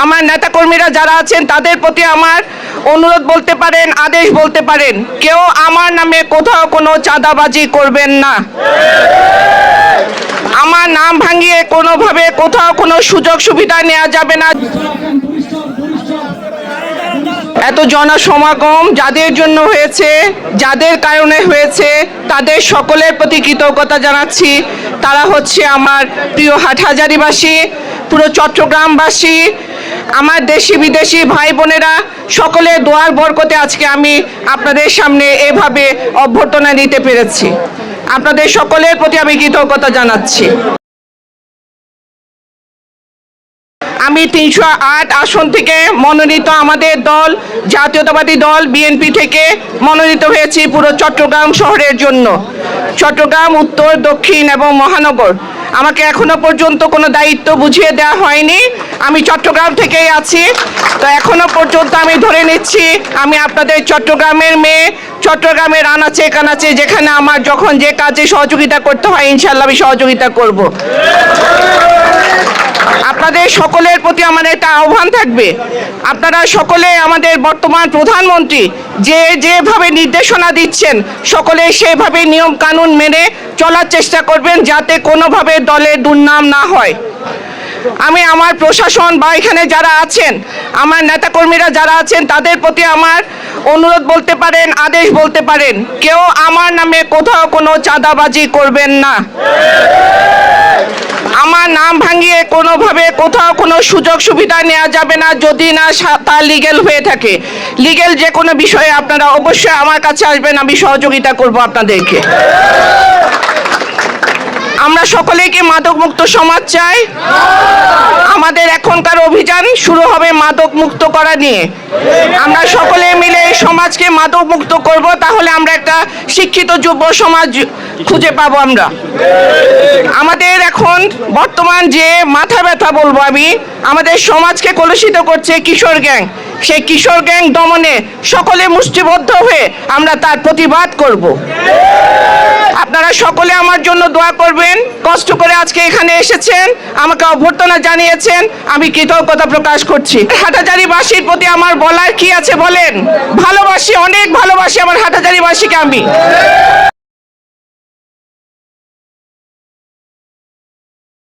আমার নেতাকর্মীরা যারা আছেন তাদের প্রতি আমার অনুরোধ বলতে পারেন, আদেশ বলতে পারেন, কেউ আমার নামে কোথাও কোনো চাঁদাবাজি করবেন না। আমার নাম ভাঙিয়ে কোনোভাবে কোথাও কোনো সুযোগ সুবিধা নেওয়া যাবে না। এত জনসমাগম যাদের জন্য হয়েছে, যাদের কারণে হয়েছে, তাদের সকলের প্রতি কৃতজ্ঞতা জানাচ্ছি। তারা হচ্ছে আমার প্রিয় হাটহাজারীবাসী, পুরো চট্টগ্রামবাসী, আমার দেশি বিদেশি ভাই বোনেরা, সকলের দোয়ার বরকতে আজকে আমি আপনাদের সামনে এভাবে অভ্যর্থনা দিতে পেরেছি। আপনাদের সকলের প্রতি আমি কৃতজ্ঞতা জানাচ্ছি। আমি ৩০৮ আসন থেকে মনোনীত, আমাদের দল জাতীয়তাবাদী দল বিএনপি থেকে মনোনীত হয়েছি পুরো চট্টগ্রাম শহরের জন্য। চট্টগ্রাম উত্তর, দক্ষিণ এবং মহানগর আমাকে এখনো পর্যন্ত কোনো দায়িত্ব বুঝিয়ে দেওয়া হয়নি। আমি চট্টগ্রাম থেকেই আছি, তো এখনো পর্যন্ত আমি ধরে নিচ্ছি আমি আপনাদের চট্টগ্রামের মেয়ে। চট্টগ্রামের আনাচে কানাচে যেখানে আমার যখন যে কাজে সহযোগিতা করতে হয় ইনশাআল্লাহ আমি সহযোগিতা করব। আপনাদের সকলের প্রতি আমার একটা আহ্বান থাকবে, আপনারা সকলে আমাদের বর্তমান প্রধানমন্ত্রী যেভাবে নির্দেশনা দিচ্ছেন সকলে সেভাবে নিয়ম কানুন মেনে চলার চেষ্টা করবেন যাতে কোনোভাবে দলের দুর্নাম না হয়। আমি আমার প্রশাসন বা এখানে যারা আছেন আমার নেতাকর্মীরা যারা আছেন তাদের প্রতি আমার অনুরোধ বলতে পারেন, আদেশ বলতে পারেন, কেউ আমার নামে কোথাও কোনো চাঁদাবাজি করবেন না। আমার নাম ভাঙিয়ে কোনোভাবে কোথাও কোনো সুযোগ সুবিধা নেওয়া যাবে না যদি না তা লিগেল হয়ে থাকে। লিগেল যে কোনো বিষয়ে আপনারা অবশ্যই আমার কাছে আসবেন, আমি সহযোগিতা করব আপনাদেরকে। আমরা সকলেই কি মাদকমুক্ত সমাজ চাই? আমাদের এখনকার অভিযান শুরু হবে মাদক মুক্ত করা নিয়ে। আমরা সকলে মিলে এই সমাজকে মাদক মুক্ত করব, তাহলে আমরা একটা শিক্ষিত যুব সমাজ খুঁজে পাবো। আমরা আমাদের এখন বর্তমান যে মাথা ব্যথা বলবো আমি, আমাদের সমাজকে কলুষিত করছে কিশোর গ্যাং। সেই কিশোর গ্যাং দমনে সকলে মুষ্টিবদ্ধ হয়ে আমরা তার প্রতিবাদ করব। আপনারা সকলে আমার জন্য দোয়া করবেন। কষ্ট করে আজকে এখানে এসেছেন, আমাকে অভ্যর্থনা জানিয়েছেন, আমি কৃতজ্ঞতা প্রকাশ করছি। হাটহাজারীবাসীর প্রতি আমার বলার কি আছে বলেন? ভালোবাসি, অনেক ভালোবাসি আমার হাটহাজারীবাসীকে আমি।